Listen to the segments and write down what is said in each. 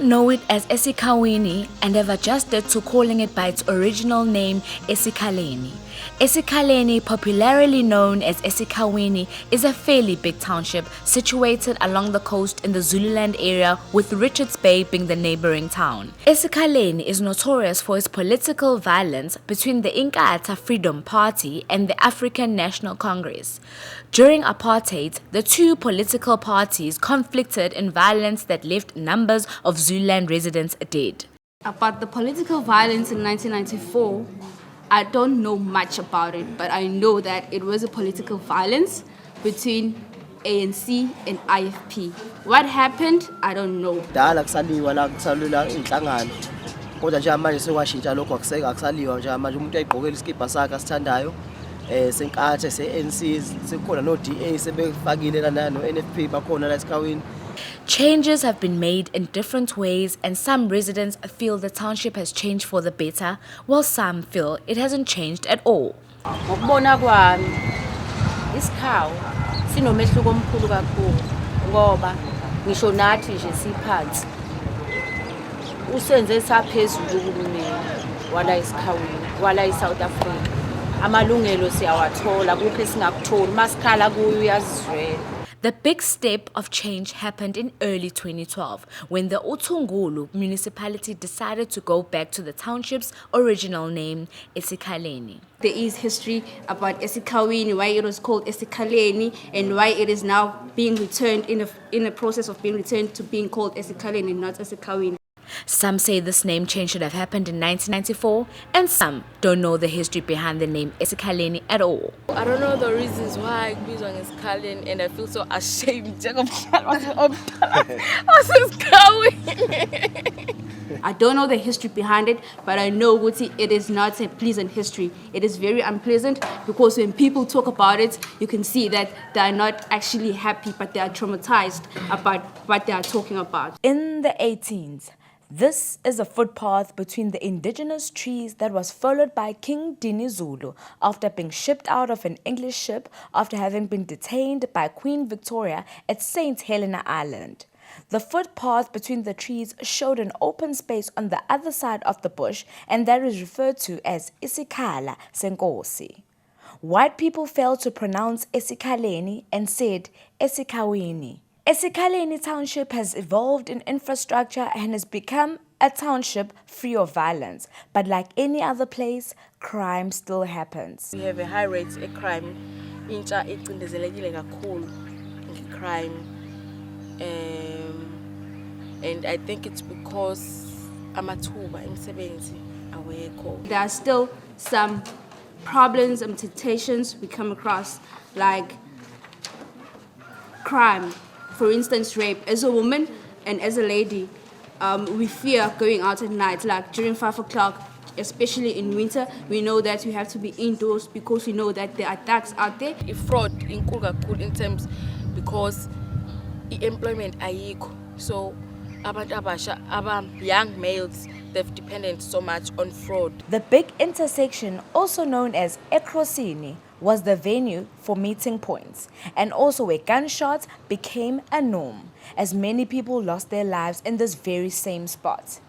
Some know it as eSikhawini and have adjusted to calling it by its original name, eSikhaleni. eSikhaleni, popularly known as eSikhawini, is a fairly big township situated along the coast in the Zululand area, with Richards Bay being the neighboring town. eSikhaleni is notorious for its political violence between the Inkatha Freedom Party and the African National Congress. During apartheid, the two political parties conflicted in violence that left numbers of Zululand residents dead. About the political violence in 1994, I don't know much about it, but I know that it was a political violence between ANC and IFP. What happened, I don't know. Dala kusaliwa la kusalula inhlangano. Kodwa nje manje sekwashintsha lokho akusaliwa nje manje umuntu ayigqokela iskipa sakhe asithandayo senkathe se-ANC sekukhona no DA sebefakile lana no NFP bakhona la eSikhawini. Changes have been made in different ways, and some residents feel the township has changed for the better, while some feel it hasn't changed at all. Ngokubona kwami isikhawu sinomehluko omkhulu kakhulu ngoba ngisho nathi nje siphansi usenze saphezulu kuNene wala eSikhawini wala eSouth Africa. Amalungelo siyawathola kukho esingakutholi masikhala kuyo uyazizwela. The big step of change happened in early 2012 when the Utungulu municipality decided to go back to the township's original name, eSikhaleni. There is history about eSikhawini, why it was called eSikhaleni, and why it is now being returned in a process of being returned to being called eSikhaleni and not eSikhawini. Some say this name change should have happened in 1994, and some don't know the history behind the name eSikhaleni at all. I don't know the reasons why I was on eSikhaleni, and I feel so ashamed. I don't know the history behind it, but I know Guti, it is not a pleasant history. It is very unpleasant because when people talk about it, you can see that they are not actually happy, but they are traumatized about what they are talking about. In the 18s, this is a footpath between the indigenous trees that was followed by King Dinizulu after being shipped out of an English ship after having been detained by Queen Victoria at St. Helena Island. The footpath between the trees showed an open space on the other side of the bush, and that is referred to as Isikhala Senkosi. White people failed to pronounce eSikhaleni and said eSikhawini. eSikhaleni township has evolved in infrastructure and has become a township free of violence. But like any other place, crime still happens. We have a high rate of crime. Intsha icindezelekile kakhulu crime. And I think it's because amathuba emsebenzi awekho. There are still some problems and temptations we come across, like crime. For instance, rape. As a woman and as a lady, we fear going out at night, like during 5 o'clock, especially in winter. We know that we have to be indoors because we know that there are attacks out there. If fraud in Kugakul in terms because employment ayikho, so young males, they've depended so much on fraud. The big intersection, also known as Ekrosini, was the venue for meeting points, and also where gunshots became a norm, as many people lost their lives in this very same spot.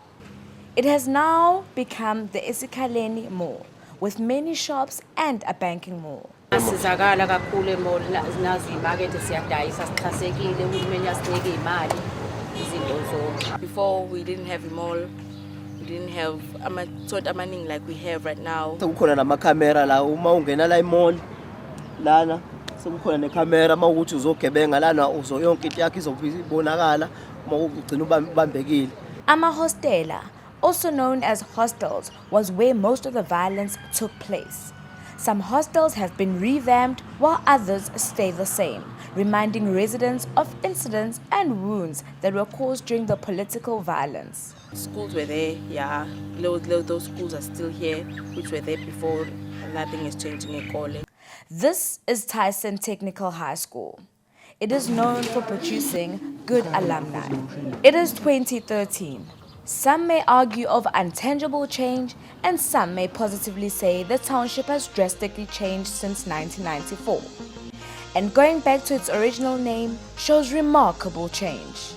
It has now become the eSikhaleni Mall, with many shops and a banking mall. Asizakala kakhulu emall nazi imarket siyadayisa sixhasekile uhulumeni yasinike imali izinto zonke. Before we didn't have a mall, we didn't have amathonto amaningi like we have right now. Sekukhona namakhamera la uma ungena la emall lana sekukhona nekhamera mawukuthi uzogebenga lana uzo yonke into yakhe izobonakala uma ugcina ubambekile. Amahostela, also known as hostels, was where most of the violence took place. Some hostels have been revamped while others stay the same, reminding residents of incidents and wounds that were caused during the political violence. Schools were there, yeah. Those schools are still here, which were there before. Nothing is changing in Kole. This is Tyson Technical High School. It is known for producing good alumni. It is 2013. Some may argue of intangible change, and some may positively say the township has drastically changed since 1994. And going back to its original name shows remarkable change.